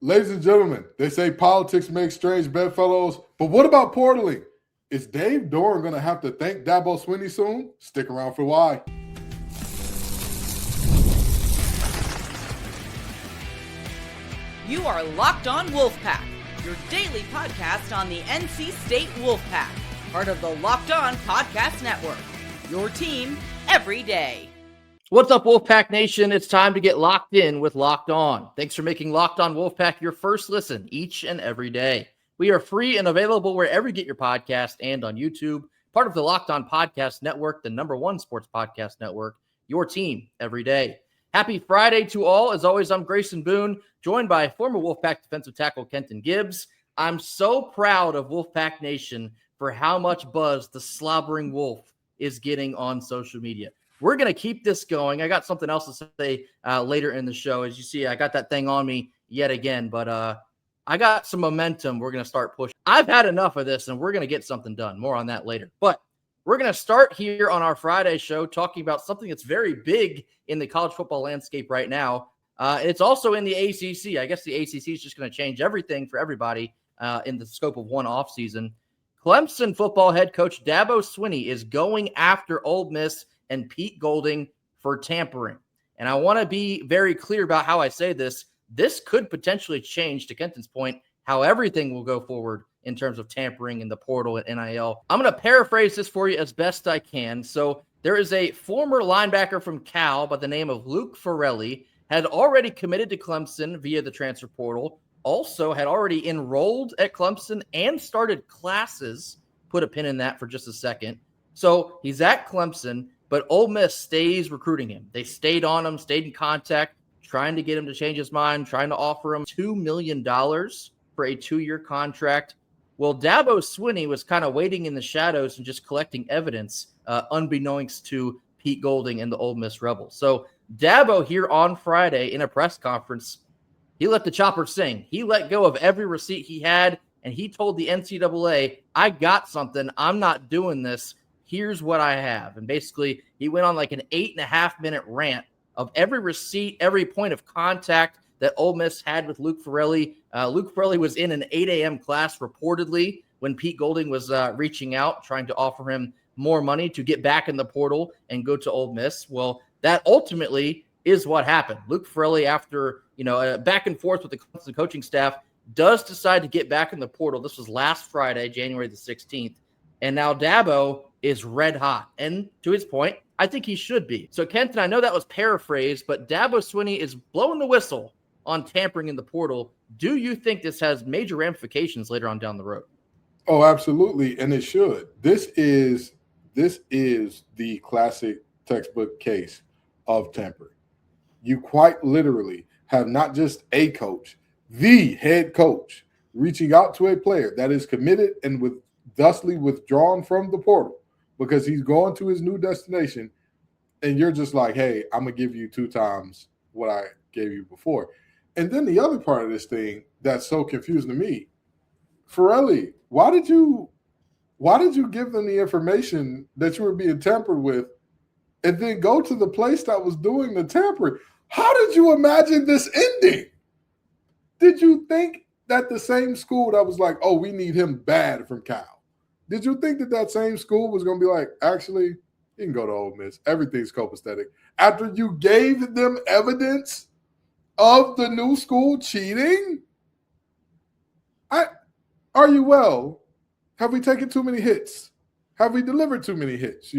Ladies and gentlemen, they say politics makes strange bedfellows, but what about portaling? Is Dave Doran going to have to thank Dabo Swinney soon? Stick around for why. You are Locked On Wolfpack, your daily podcast on the NC State Wolfpack, part of the Locked On Podcast Network, your team every day. What's up, Wolfpack Nation? It's time to get locked in with Locked On. Thanks for making Locked On Wolfpack your first listen each and every day. We are free and available wherever you get your podcast and on YouTube, part of the Locked On Podcast Network, the #1 sports podcast network, your team every day. Happy Friday to all. As always, I'm Grayson Boone, joined by former Wolfpack defensive tackle Kenton Gibbs. I'm so proud of Wolfpack Nation for how much buzz the slobbering wolf is getting on social media. We're going to keep this going. I got something else to say later in the show. As you see, I got that thing on me yet again, but I got some momentum. We're going to start pushing. I've had enough of this, and we're going to get something done. More on that later. But we're going to start here on our Friday show talking about something that's very big in the college football landscape right now. It's also in the ACC. I guess the ACC is just going to change everything for everybody in the scope of one offseason. Clemson football head coach Dabo Swinney is going after Ole Miss and Pete Golding for tampering. And I want to be very clear about how I say this. This could potentially change, to Kenton's point, how everything will go forward in terms of tampering in the portal at NIL. I'm going to paraphrase this for you as best I can. So there is a former linebacker from Cal by the name of Luke Farrelly, had already committed to Clemson via the transfer portal, also had already enrolled at Clemson and started classes. Put a pin in that for just a second. So he's at Clemson, but Ole Miss stays recruiting him. They stayed on him, stayed in contact, trying to get him to change his mind, trying to offer him $2 million for a 2-year contract. Well, Dabo Swinney was kind of waiting in the shadows and just collecting evidence, unbeknownst to Pete Golding and the Ole Miss Rebels. So Dabo here on Friday in a press conference, he let the chopper sing. He let go of every receipt he had, and he told the NCAA, I got something. I'm not doing this. Here's what I have. And basically, he went on like an 8.5-minute rant of every receipt, every point of contact that Ole Miss had with Luke Farrelly. Luke Farrelly was in an 8 a.m. class reportedly when Pete Golding was reaching out, trying to offer him more money to get back in the portal and go to Ole Miss. Well, that ultimately is what happened. Luke Farrelly, after back and forth with the Clemson coaching staff, does decide to get back in the portal. This was last Friday, January the 16th. And now Dabo is red hot. And to his point, I think he should be. So, Kenton, I know that was paraphrased, but Dabo Swinney is blowing the whistle on tampering in the portal. Do you think this has major ramifications later on down the road? Oh, absolutely, and it should. This is the classic textbook case of tampering. You quite literally have not just a coach, the head coach, reaching out to a player that is committed and thusly withdrawn from the portal because he's going to his new destination, and you're just like, hey, I'm going to give you 2 times what I gave you before. And then the other part of this thing that's so confusing to me, Farrelly, why did you give them the information that you were being tampered with and then go to the place that was doing the tampering? How did you imagine this ending? Did you think that the same school that was like, oh, we need him bad from Cal, did you think that same school was going to be like, actually, you can go to Ole Miss. Everything's copacetic. After you gave them evidence of the new school cheating? Are you well? Have we taken too many hits? Have we delivered too many hits?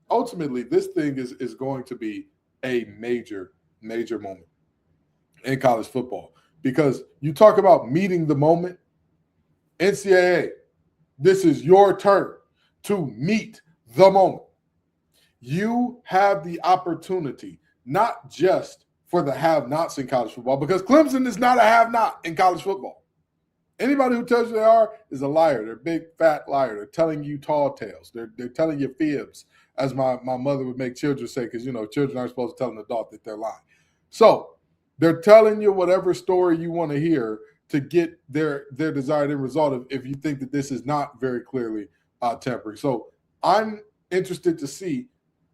Ultimately, this thing is going to be a major, major moment in college football because you talk about meeting the moment. NCAA, this is your turn to meet the moment. You have the opportunity, not just for the have-nots in college football, because Clemson is not a have-not in college football. Anybody who tells you they are is a liar. They're a big, fat liar. They're telling you tall tales. They're telling you fibs, as my mother would make children say, because, children aren't supposed to tell an adult that they're lying. So they're telling you whatever story you want to hear to get their desired end result if you think that this is not very clearly tampering. So I'm interested to see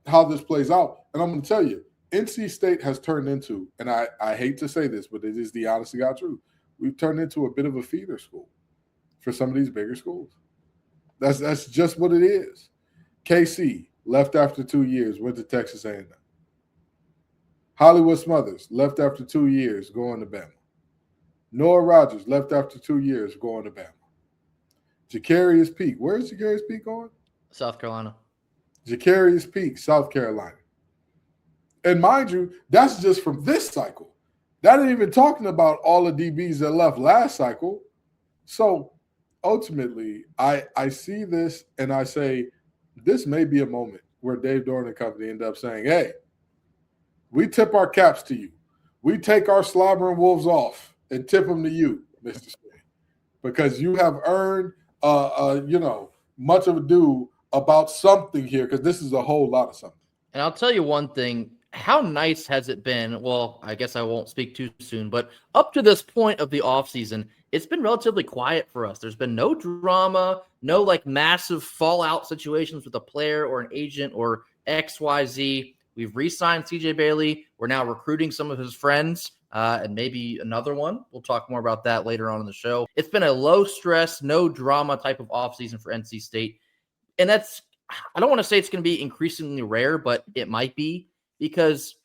how this plays out. And I'm going to tell you, NC State has turned into, and I hate to say this, but it is the honest to God truth, we've turned into a bit of a feeder school for some of these bigger schools. That's just what it is. KC left after 2 years, went to Texas A&M. Hollywood Smothers left after 2 years, going to Bama. Noah Rogers left after 2 years, going to Bama. Jacarius Peak, where's Jacarius Peak going? South Carolina. Jacarius Peak, South Carolina. And mind you, that's just from this cycle. That ain't even talking about all the DBs that left last cycle. So ultimately, I see this and I say, this may be a moment where Dave Doran and company end up saying, hey, we tip our caps to you. We take our slobbering wolves off and tip them to you, Mr. Swinney, because you have earned, much of a due about something here, because this is a whole lot of something. And I'll tell you one thing. How nice has it been? Well, I guess I won't speak too soon, but up to this point of the offseason, it's been relatively quiet for us. There's been no drama, no like massive fallout situations with a player or an agent or XYZ. We've re-signed CJ Bailey. We're now recruiting some of his friends and maybe another one. We'll talk more about that later on in the show. It's been a low stress, no drama type of offseason for NC State. And that's, I don't want to say it's going to be increasingly rare, but it might be, because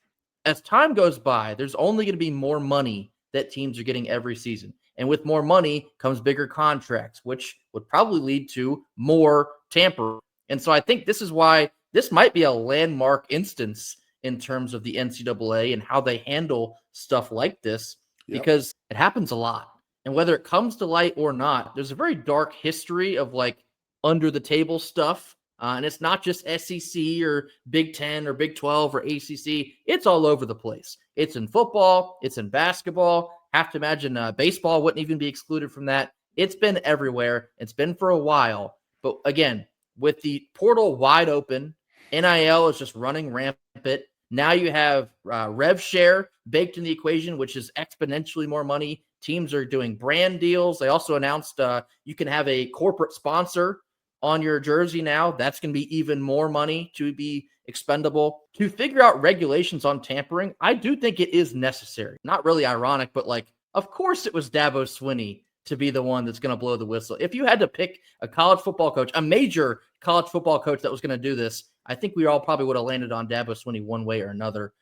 as time goes by, there's only going to be more money that teams are getting every season. And with more money comes bigger contracts, which would probably lead to more tampering. And so I think this is why this might be a landmark instance in terms of the NCAA and how they handle stuff like this, because it happens a lot. And whether it comes to light or not, there's a very dark history of like under the table stuff. And it's not just SEC or Big 10 or Big 12 or ACC. It's all over the place. It's in football. It's in basketball. Have to imagine baseball wouldn't even be excluded from that. It's been everywhere. It's been for a while. But again, with the portal wide open, NIL is just running rampant. Now you have rev share baked in the equation, which is exponentially more money. Teams are doing brand deals. They also announced you can have a corporate sponsor on your jersey now. That's going to be even more money to be expendable. To figure out regulations on tampering, I do think it is necessary. Not really ironic, but like, of course it was Dabo Swinney to be the one that's going to blow the whistle. If you had to pick a college football coach, a major college football coach that was going to do this, I think we all probably would have landed on Dabo Swinney one way or another.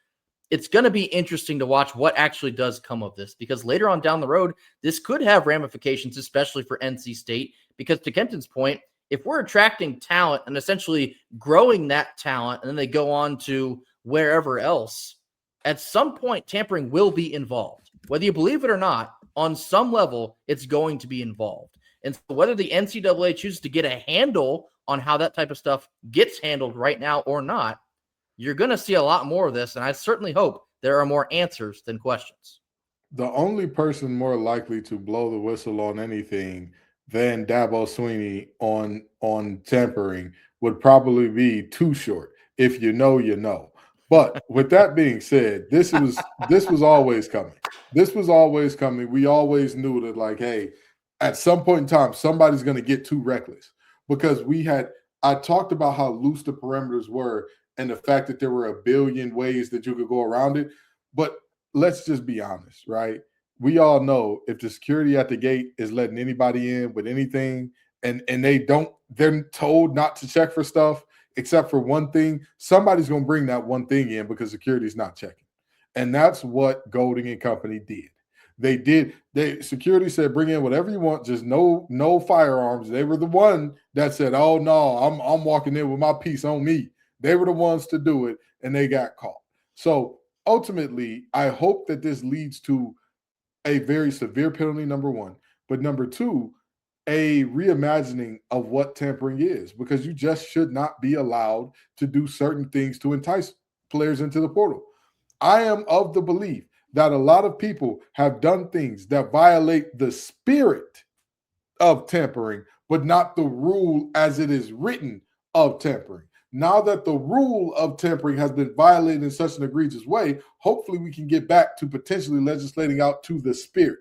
It's going to be interesting to watch what actually does come of this, because later on down the road, this could have ramifications, especially for NC State, because to Kenton's point, if we're attracting talent and essentially growing that talent, and then they go on to wherever else, at some point, tampering will be involved. Whether you believe it or not, on some level, it's going to be involved. And so whether the NCAA chooses to get a handle on how that type of stuff gets handled right now or not, you're going to see a lot more of this. And I certainly hope there are more answers than questions. The only person more likely to blow the whistle on anything than Dabo Swinney on tampering would probably be Too Short. If you know, you know. But with that being said, this was always coming. This was always coming. We always knew that, like, hey, at some point in time, somebody's going to get too reckless, because I talked about how loose the perimeters were and the fact that there were a billion ways that you could go around it. But let's just be honest, right? We all know if the security at the gate is letting anybody in with anything, and they're told not to check for stuff except for one thing, somebody's going to bring that one thing in because security's not checking. And that's what Golding and company did. Security said, bring in whatever you want, just no firearms. They were the one that said, oh no, I'm walking in with my piece on me. They were the ones to do it, and they got caught. So ultimately, I hope that this leads to a very severe penalty, number one. But number two, a reimagining of what tampering is, because you just should not be allowed to do certain things to entice players into the portal. I am of the belief that a lot of people have done things that violate the spirit of tampering, but not the rule as it is written of tampering. Now that the rule of tampering has been violated in such an egregious way, hopefully we can get back to potentially legislating out to the spirit.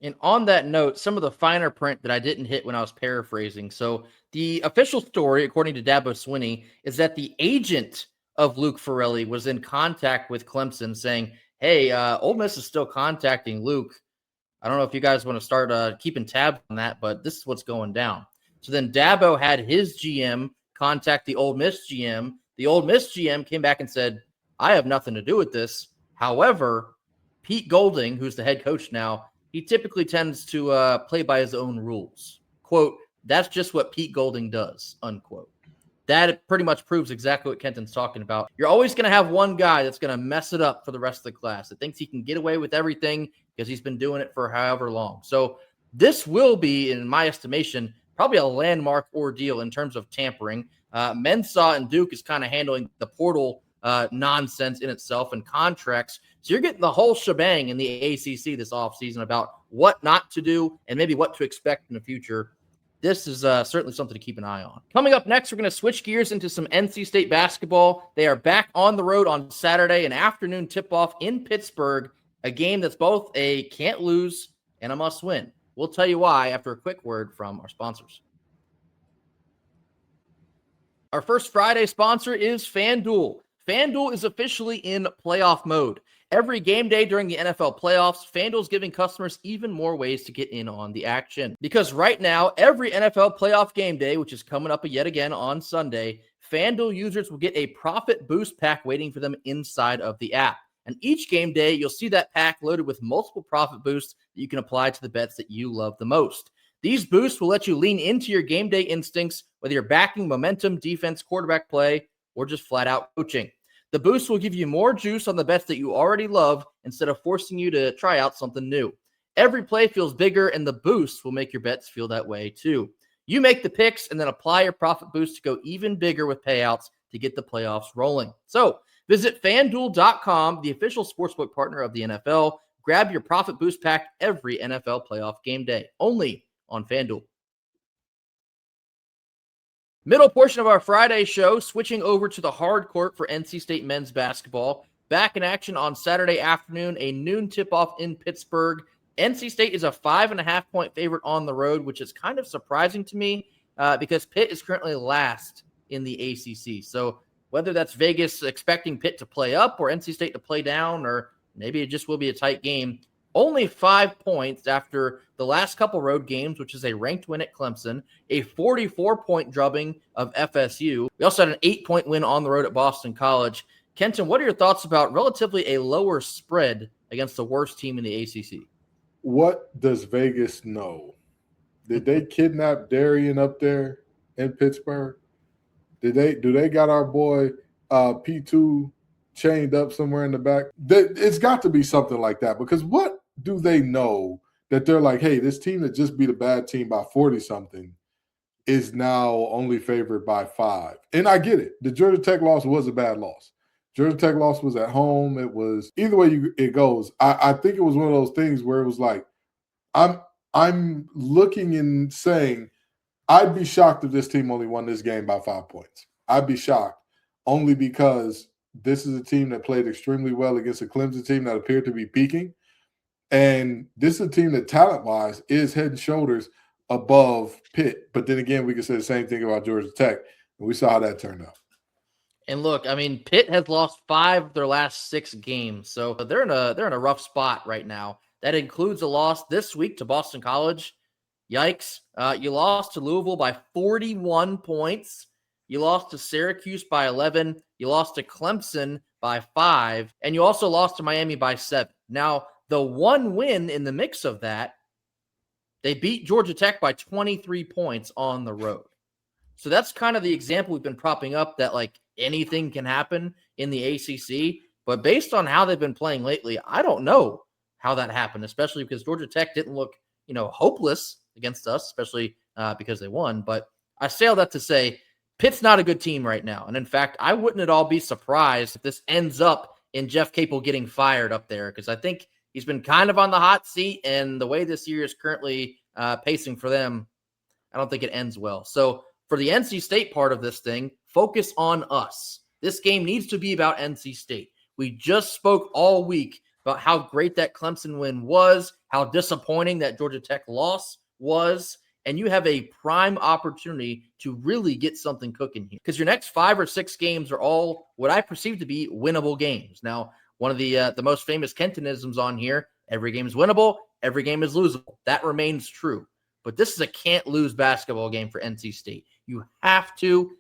And on that note, some of the finer print that I didn't hit when I was paraphrasing. So the official story, according to Dabo Swinney, is that the agent of Luke Farrelly was in contact with Clemson saying, hey, Ole Miss is still contacting Luke. I don't know if you guys want to start keeping tabs on that, but this is what's going down. So then Dabo had his GM contact the Ole Miss GM. The Ole Miss GM came back and said, I have nothing to do with this. However, Pete Golding, who's the head coach now, he typically tends to play by his own rules. Quote, that's just what Pete Golding does, unquote. That pretty much proves exactly what Kenton's talking about. You're always going to have one guy that's going to mess it up for the rest of the class that thinks he can get away with everything because he's been doing it for however long. So this will be, in my estimation, probably a landmark ordeal in terms of tampering. Mensah and Duke is kind of handling the portal nonsense in itself and contracts. So you're getting the whole shebang in the ACC this offseason about what not to do and maybe what to expect in the future. This is certainly something to keep an eye on. Coming up next, we're going to switch gears into some NC State basketball. They are back on the road on Saturday, an afternoon tip-off in Pittsburgh, a game that's both a can't lose and a must win. We'll tell you why after a quick word from our sponsors. Our first Friday sponsor is FanDuel. FanDuel is officially in playoff mode. Every game day during the NFL playoffs, FanDuel is giving customers even more ways to get in on the action. Because right now, every NFL playoff game day, which is coming up yet again on Sunday, FanDuel users will get a profit boost pack waiting for them inside of the app. And each game day, you'll see that pack loaded with multiple profit boosts that you can apply to the bets that you love the most. These boosts will let you lean into your game day instincts, whether you're backing momentum, defense, quarterback play, or just flat out coaching. The boost will give you more juice on the bets that you already love instead of forcing you to try out something new. Every play feels bigger, and the boost will make your bets feel that way too. You make the picks and then apply your profit boost to go even bigger with payouts to get the playoffs rolling. So visit FanDuel.com, the official sportsbook partner of the NFL. Grab your profit boost pack every NFL playoff game day, only on FanDuel. Middle portion of our Friday show, switching over to the hard court for NC State men's basketball. Back in action on Saturday afternoon, a noon tip-off in Pittsburgh. NC State is a 5.5-point favorite on the road, which is kind of surprising to me because Pitt is currently last in the ACC. So whether that's Vegas expecting Pitt to play up or NC State to play down, or maybe it just will be a tight game, only 5 points after the last couple road games, which is a ranked win at Clemson, a 44-point drubbing of FSU. We also had an 8-point win on the road at Boston College. Kenton, what are your thoughts about relatively a lower spread against the worst team in the ACC? What does Vegas know? Did they kidnap Darian up there in Pittsburgh? Do they got our boy P2 chained up somewhere in the back? It's got to be something like that, because what do they know that they're like, hey, this team that just beat a bad team by 40-something is now only favored by 5? And I get it. The Georgia Tech loss was a bad loss. Georgia Tech loss was at home. It was either way it goes. I think it was one of those things where it was like, I'm looking and saying, I'd be shocked if this team only won this game by 5 points. I'd be shocked only because this is a team that played extremely well against a Clemson team that appeared to be peaking. And this is a team that talent-wise is head and shoulders above Pitt. But then again, we can say the same thing about Georgia Tech. And we saw how that turned out. And look, I mean, Pitt has lost 5 of their last 6 games. So they're in a rough spot right now. That includes a loss this week to Boston College. Yikes. You lost to Louisville by 41 points. You lost to Syracuse by 11. You lost to Clemson by 5. And you also lost to Miami by 7. Now, the one win in the mix of that, they beat Georgia Tech by 23 points on the road. So that's kind of the example we've been propping up, that like anything can happen in the ACC. But based on how they've been playing lately, I don't know how that happened, especially because Georgia Tech didn't look, hopeless against us, especially because they won. But I say all that to say Pitt's not a good team right now. And in fact, I wouldn't at all be surprised if this ends up in Jeff Capel getting fired up there, because I think he's been kind of on the hot seat, and the way this year is currently pacing for them, I don't think it ends well. So for the NC State part of this thing, focus on us. This game needs to be about NC State. We just spoke all week about how great that Clemson win was, how disappointing that Georgia Tech loss was, and you have a prime opportunity to really get something cooking here, because your next 5 or 6 games are all what I perceive to be winnable games. Now, one of the most famous Kentonisms on here, every game is winnable, every game is losable. That remains true. But this is a can't-lose basketball game for NC State. You have to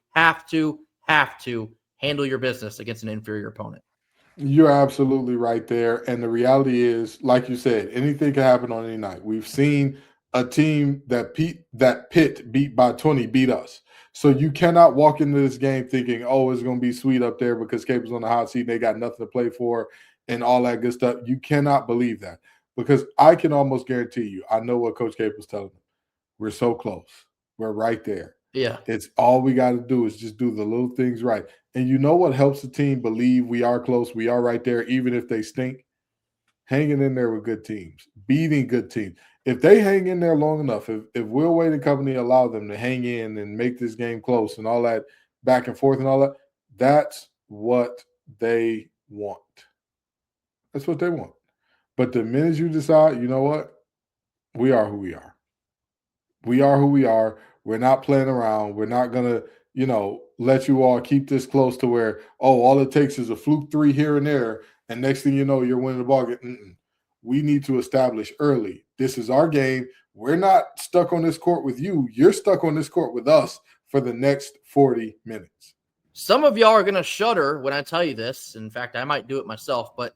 handle your business against an inferior opponent. You're absolutely right there. And the reality is, like you said, anything can happen on any night. We've seen a team that Pitt beat by 20 beat us. So you cannot walk into this game thinking, oh, it's going to be sweet up there because Cape was on the hot seat and they got nothing to play for and all that good stuff. You cannot believe that, because I can almost guarantee you, I know what Coach Cape was telling them. We're so close. We're right there. Yeah. It's all we got to do is just do the little things right. And you know what helps the team believe we are close, we are right there, even if they stink? Hanging in there with good teams, beating good teams. If they hang in there long enough, if Will Wade and company allow them to hang in and make this game close and all that back and forth and all that, that's what they want. That's what they want. But the minute you decide, you know what? We are who we are. We are who we are. We're not playing around. We're not going to, let you all keep this close to where, all it takes is a fluke 3 here and there, and next thing you know, you're winning the ball game. We need to establish early. This is our game. We're not stuck on this court with you. You're stuck on this court with us for the next 40 minutes. Some of y'all are going to shudder when I tell you this. In fact, I might do it myself, but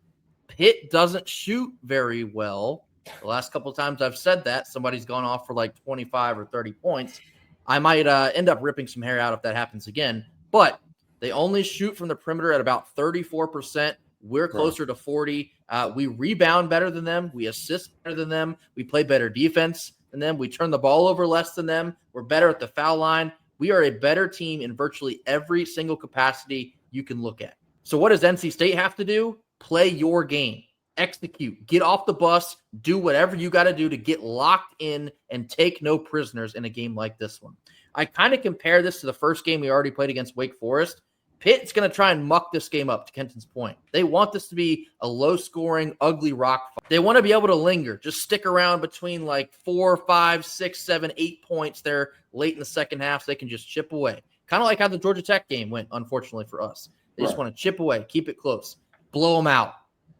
Pitt doesn't shoot very well. The last couple of times I've said that, somebody's gone off for like 25 or 30 points. I might end up ripping some hair out if that happens again. But they only shoot from the perimeter at about 34%. We're closer to 40. We rebound better than them. We assist better than them. We play better defense than them. We turn the ball over less than them. We're better at the foul line. We are a better team in virtually every single capacity you can look at. So what does NC State have to do? Play your game. Execute. Get off the bus. Do whatever you got to do to get locked in and take no prisoners in a game like this one. I kind of compare this to the first game we already played against Wake Forest. Pitt's going to try and muck this game up, to Kenton's point. They want this to be a low-scoring, ugly rock fight. They want to be able to linger, just stick around between like 4, 5, 6, 7, 8 points there late in the second half so they can just chip away. Kind of like how the Georgia Tech game went, unfortunately for us. They just want to chip away, keep it close, blow them out.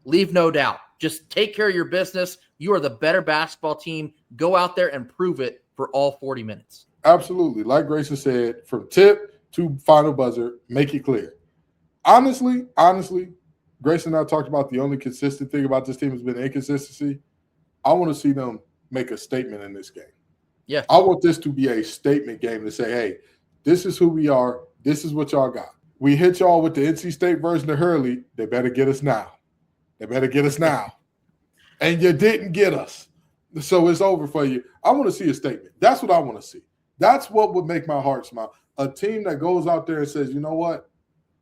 Leave no doubt. Just take care of your business. You are the better basketball team. Go out there and prove it for all 40 minutes. Absolutely. Like Grayson said, from tip to final buzzer, make it clear. Honestly, Grayson and I talked about the only consistent thing about this team has been inconsistency. I want to see them make a statement in this game. Yeah. I want this to be a statement game to say, hey, this is who we are. This is what y'all got. We hit y'all with the NC State version of Hurley. They better get us now. They better get us now. And you didn't get us. So it's over for you. I want to see a statement. That's what I want to see. That's what would make my heart smile. A team that goes out there and says, you know what?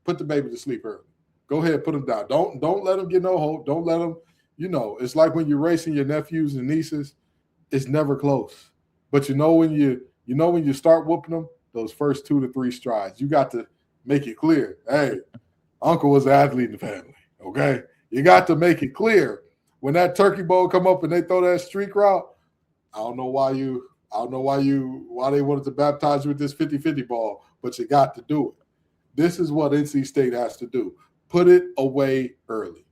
Put the baby to sleep early. Go ahead, put them down. Don't let them get no hope. Don't let them, it's like when you're racing your nephews and nieces, it's never close. But when you start whooping them, those first 2 to 3 strides, you got to make it clear. Hey, Uncle was an athlete in the family, okay? You got to make it clear. When that turkey bowl come up and they throw that streak route, I don't know why they wanted to baptize you with this 50-50 ball, but you got to do it. This is what NC State has to do. Put it away early.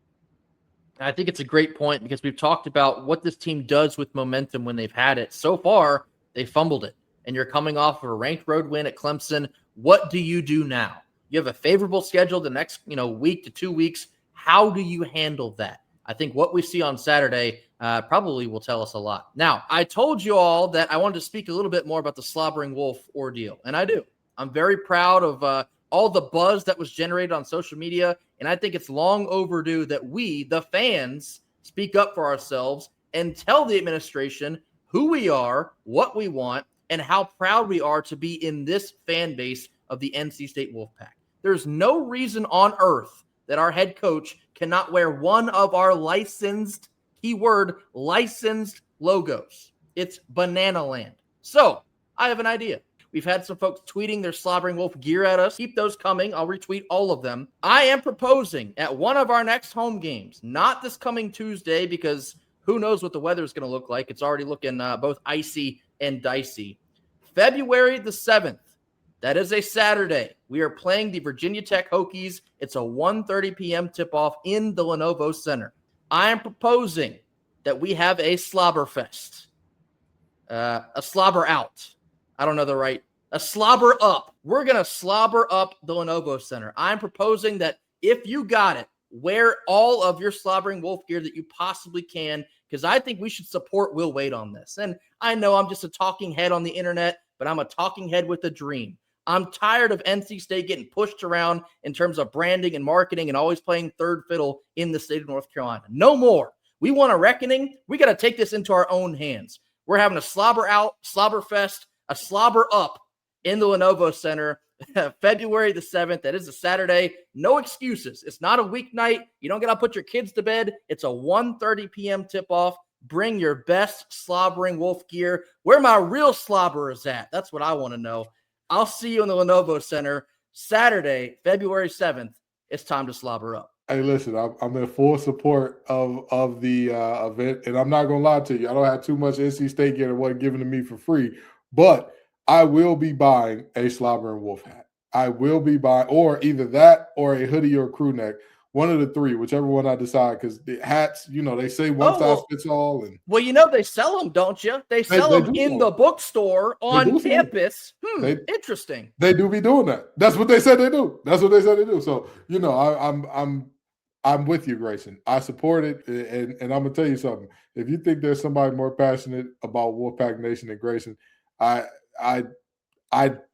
I think it's a great point because we've talked about what this team does with momentum when they've had it. So far, they fumbled it. And you're coming off of a ranked road win at Clemson. What do you do now? You have a favorable schedule the next, week to 2 weeks. How do you handle that? I think what we see on Saturday probably will tell us a lot. Now, I told you all that I wanted to speak a little bit more about the Slobbering Wolf ordeal, and I do. I'm very proud of all the buzz that was generated on social media, and I think it's long overdue that we, the fans, speak up for ourselves and tell the administration who we are, what we want, and how proud we are to be in this fan base of the NC State Wolfpack. There's no reason on earth that our head coach cannot wear one of our licensed, keyword, licensed logos. It's Banana Land. So I have an idea. We've had some folks tweeting their Slobbering Wolf gear at us. Keep those coming. I'll retweet all of them. I am proposing at one of our next home games, not this coming Tuesday, because who knows what the weather is going to look like. It's already looking both icy and dicey. February the 7th. That is a Saturday. We are playing the Virginia Tech Hokies. It's a 1:30 p.m. tip-off in the Lenovo Center. I am proposing that we have a slobber fest. A slobber out. I don't know the right. A slobber up. We're going to slobber up the Lenovo Center. I'm proposing that if you got it, wear all of your slobbering wolf gear that you possibly can, because I think we should support Will Wade on this. And I know I'm just a talking head on the internet, but I'm a talking head with a dream. I'm tired of NC State getting pushed around in terms of branding and marketing and always playing third fiddle in the state of North Carolina. No more. We want a reckoning. We got to take this into our own hands. We're having a slobber out, slobber fest, a slobber up in the Lenovo Center, February the 7th. That is a Saturday. No excuses. It's not a weeknight. You don't got to put your kids to bed. It's a 1:30 p.m. tip-off. Bring your best slobbering wolf gear. Where my real slobber is at. That's what I want to know. I'll see you in the Lenovo Center Saturday, February 7th. It's time to slobber up. Hey, listen, I'm in full support of the event, and I'm not going to lie to you. I don't have too much NC State gear that wasn't given to me for free, but I will be buying a slobbering wolf hat. I will be buying, or either that or a hoodie or a crew neck. One of the three, whichever one I decide, because the hats, they say one size fits all. And well, they sell them, don't you? They sell them in the bookstore on campus. Interesting. They do be doing that. That's what they said they do. So, I'm with you, Grayson. I support it, and I'm gonna tell you something. If you think there's somebody more passionate about Wolfpack Nation than Grayson, I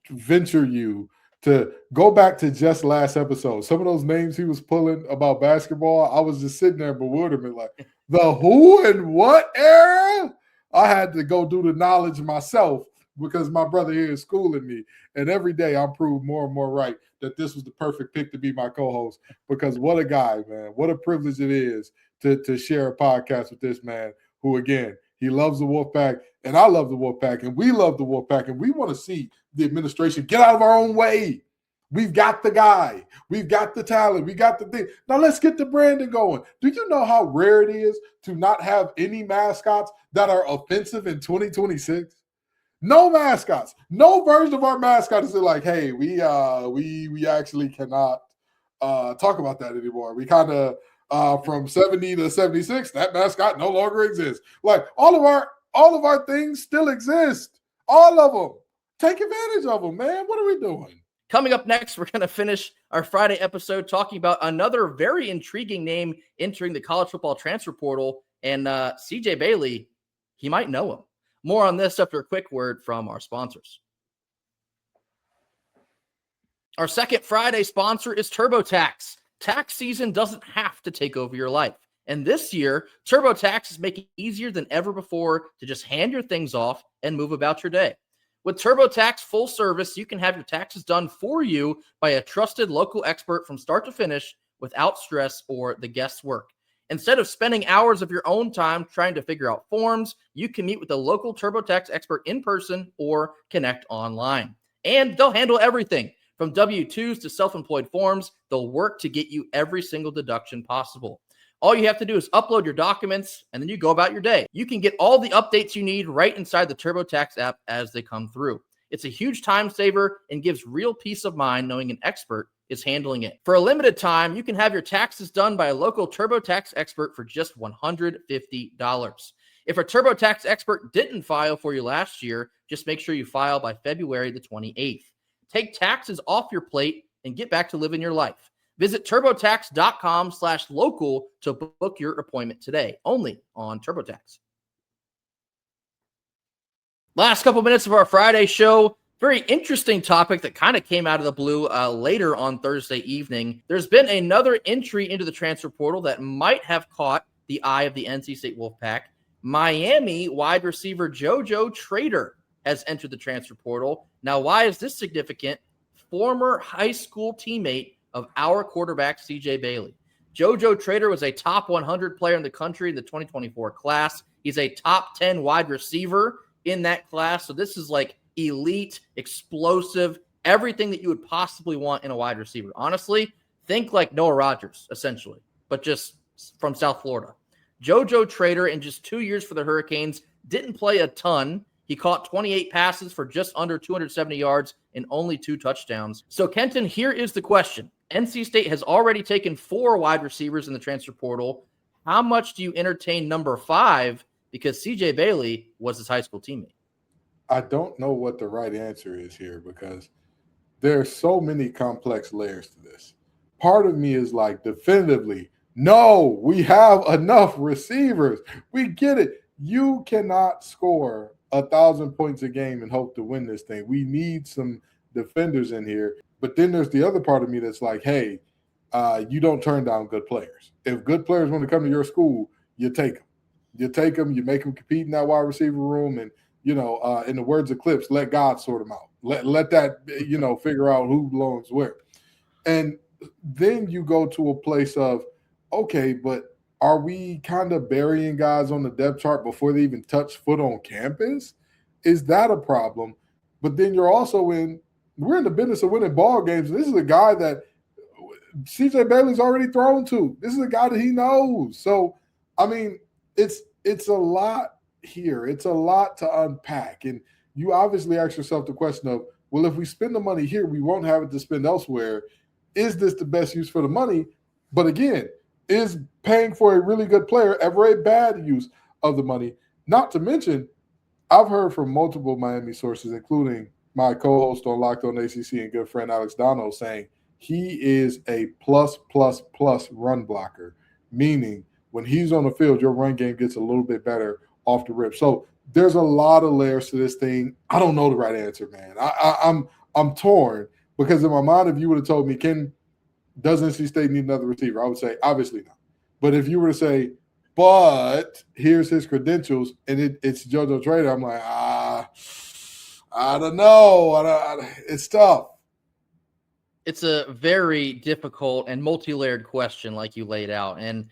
venture you to go back to just last episode. Some of those names he was pulling about basketball, I was just sitting there in bewilderment, like the who and what era? I had to go do the knowledge myself because my brother here is schooling me. And every day I'm proved more and more right that this was the perfect pick to be my co-host, because what a guy, man. What a privilege it is to share a podcast with this man who, again, he loves the Wolfpack, and I love the Wolfpack, and we love the Wolfpack, and we want to see the administration get out of our own way. We've got the guy. We've got the talent. We got the thing. Now let's get the branding going. Do you know how rare it is to not have any mascots that are offensive in 2026? No mascots. No version of our mascot is like, hey, we actually cannot talk about that anymore. We kind of from 70 to 76, that mascot no longer exists. Like all of our things still exist. All of them. Take advantage of them, man. What are we doing? Coming up next, we're going to finish our Friday episode talking about another very intriguing name entering the college football transfer portal, and CJ Bailey, he might know him. More on this after a quick word from our sponsors. Our second Friday sponsor is TurboTax. Tax season doesn't have to take over your life. And this year, TurboTax is making it easier than ever before to just hand your things off and move about your day. With TurboTax full service, you can have your taxes done for you by a trusted local expert from start to finish without stress or the guesswork. Instead of spending hours of your own time trying to figure out forms, you can meet with a local TurboTax expert in person or connect online. And they'll handle everything from W-2s to self-employed forms. They'll work to get you every single deduction possible. All you have to do is upload your documents, and then you go about your day. You can get all the updates you need right inside the TurboTax app as they come through. It's a huge time saver and gives real peace of mind knowing an expert is handling it. For a limited time, you can have your taxes done by a local TurboTax expert for just $150. If a TurboTax expert didn't file for you last year, just make sure you file by February the 28th. Take taxes off your plate and get back to living your life. Visit TurboTax.com/local to book your appointment today, only on TurboTax. Last couple minutes of our Friday show. Very interesting topic that kind of came out of the blue later on Thursday evening. There's been another entry into the transfer portal that might have caught the eye of the NC State Wolfpack. Miami wide receiver JoJo Trader has entered the transfer portal. Now, why is this significant? Former high school teammate of our quarterback, CJ Bailey. JoJo Trader was a top 100 player in the country in the 2024 class. He's a top 10 wide receiver in that class. So this is like elite, explosive, everything that you would possibly want in a wide receiver. Honestly, think like Noah Rodgers, essentially, but just from South Florida. JoJo Trader, in just 2 years for the Hurricanes, didn't play a ton. He caught 28 passes for just under 270 yards and only 2 touchdowns. So, Kenton, here is the question. NC State has already taken 4 wide receivers in the transfer portal. How much do you entertain number 5? Because C.J. Bailey was his high school teammate. I don't know what the right answer is here because there are so many complex layers to this. Part of me is like, definitively, no, we have enough receivers. We get it. You cannot score 1,000 points a game and hope to win this thing. We need some defenders in here. But then there's the other part of me that's like, hey, you don't turn down good players. If good players want to come to your school, you take them. You take them, you make them compete in that wide receiver room, and, in the words of Clips, let God sort them out. Let that, figure out who belongs where. And then you go to a place of, okay, but are we kind of burying guys on the depth chart before they even touch foot on campus? Is that a problem? But then you're also we're in the business of winning ball games. This is a guy that C.J. Bailey's already thrown to. This is a guy that he knows. So, I mean, it's a lot here. It's a lot to unpack. And you obviously ask yourself the question of, well, if we spend the money here, we won't have it to spend elsewhere. Is this the best use for the money? But again, is paying for a really good player ever a bad use of the money? Not to mention, I've heard from multiple Miami sources, including my co-host on Locked On ACC and good friend Alex Dono, saying he is a plus run blocker, meaning when he's on the field, your run game gets a little bit better off the rip. So there's a lot of layers to this thing. I don't know the right answer, man. I'm torn because in my mind, if you would have told me, does NC State need another receiver? I would say, obviously not. But if you were to say, but here's his credentials, and it's JoJo Trader, I'm like, I don't know. It's tough. It's a very difficult and multi-layered question like you laid out. And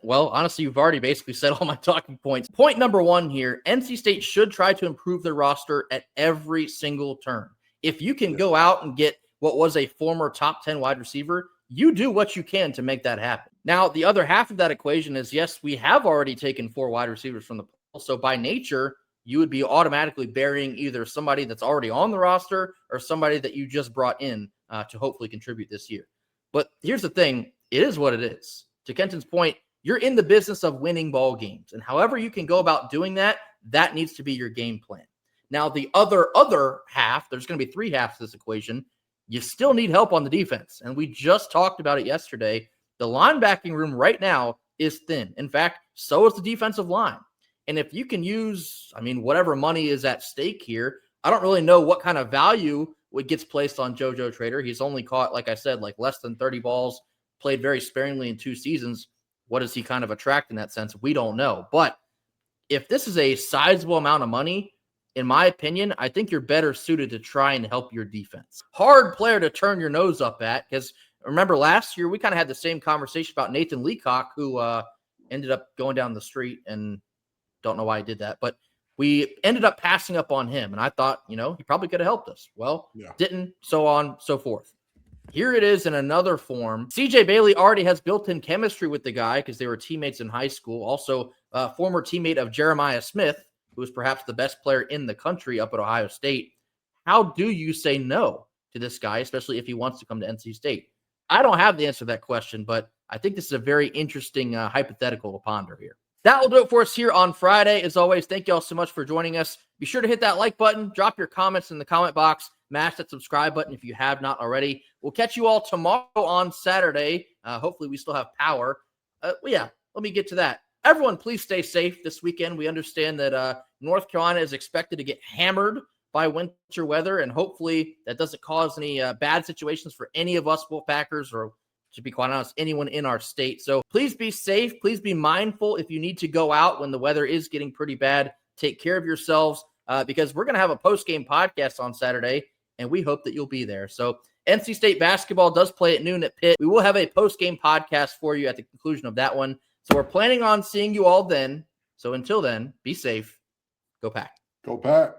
honestly, you've already basically said all my talking points. Point number 1 here, NC State should try to improve their roster at every single turn. If you can go out and get what was a former top 10 wide receiver, you do what you can to make that happen. Now, the other half of that equation is, yes, we have already taken 4 wide receivers from the pool. So by nature, you would be automatically burying either somebody that's already on the roster or somebody that you just brought in to hopefully contribute this year. But here's the thing. It is what it is. To Kenton's point, you're in the business of winning ball games. And however you can go about doing that, that needs to be your game plan. Now, the other half, there's going to be 3 halves to this equation. You still need help on the defense. And we just talked about it yesterday. The linebacking room right now is thin. In fact, so is the defensive line. And if you can use, whatever money is at stake here, I don't really know what kind of value gets placed on JoJo Trader. He's only caught, like I said, less than 30 balls, played very sparingly in 2 seasons. What does he kind of attract in that sense? We don't know. But if this is a sizable amount of money, in my opinion, I think you're better suited to try and help your defense. Hard player to turn your nose up at, because remember last year we kind of had the same conversation about Nathan Leacock, who ended up going down the street, and don't know why he did that, but we ended up passing up on him. And I thought, he probably could have helped us. Well, didn't, so on, so forth. Here it is in another form. C.J. Bailey already has built-in chemistry with the guy because they were teammates in high school. Also, former teammate of Jeremiah Smith, who is perhaps the best player in the country up at Ohio State. How do you say no to this guy, especially if he wants to come to NC State? I don't have the answer to that question, but I think this is a very interesting hypothetical to ponder here. That will do it for us here on Friday. As always, thank you all so much for joining us. Be sure to hit that like button, drop your comments in the comment box, mash that subscribe button if you have not already. We'll catch you all tomorrow on Saturday. Hopefully we still have power. Let me get to that. Everyone, please stay safe this weekend. We understand that North Carolina is expected to get hammered by winter weather, and hopefully that doesn't cause any bad situations for any of us Wolfpackers, or to be quite honest, anyone in our state. So please be safe. Please be mindful if you need to go out when the weather is getting pretty bad. Take care of yourselves because we're going to have a post-game podcast on Saturday, and we hope that you'll be there. So NC State basketball does play at noon at Pitt. We will have a post-game podcast for you at the conclusion of that one. So we're planning on seeing you all then. So until then, be safe. Go Pack. Go Pack.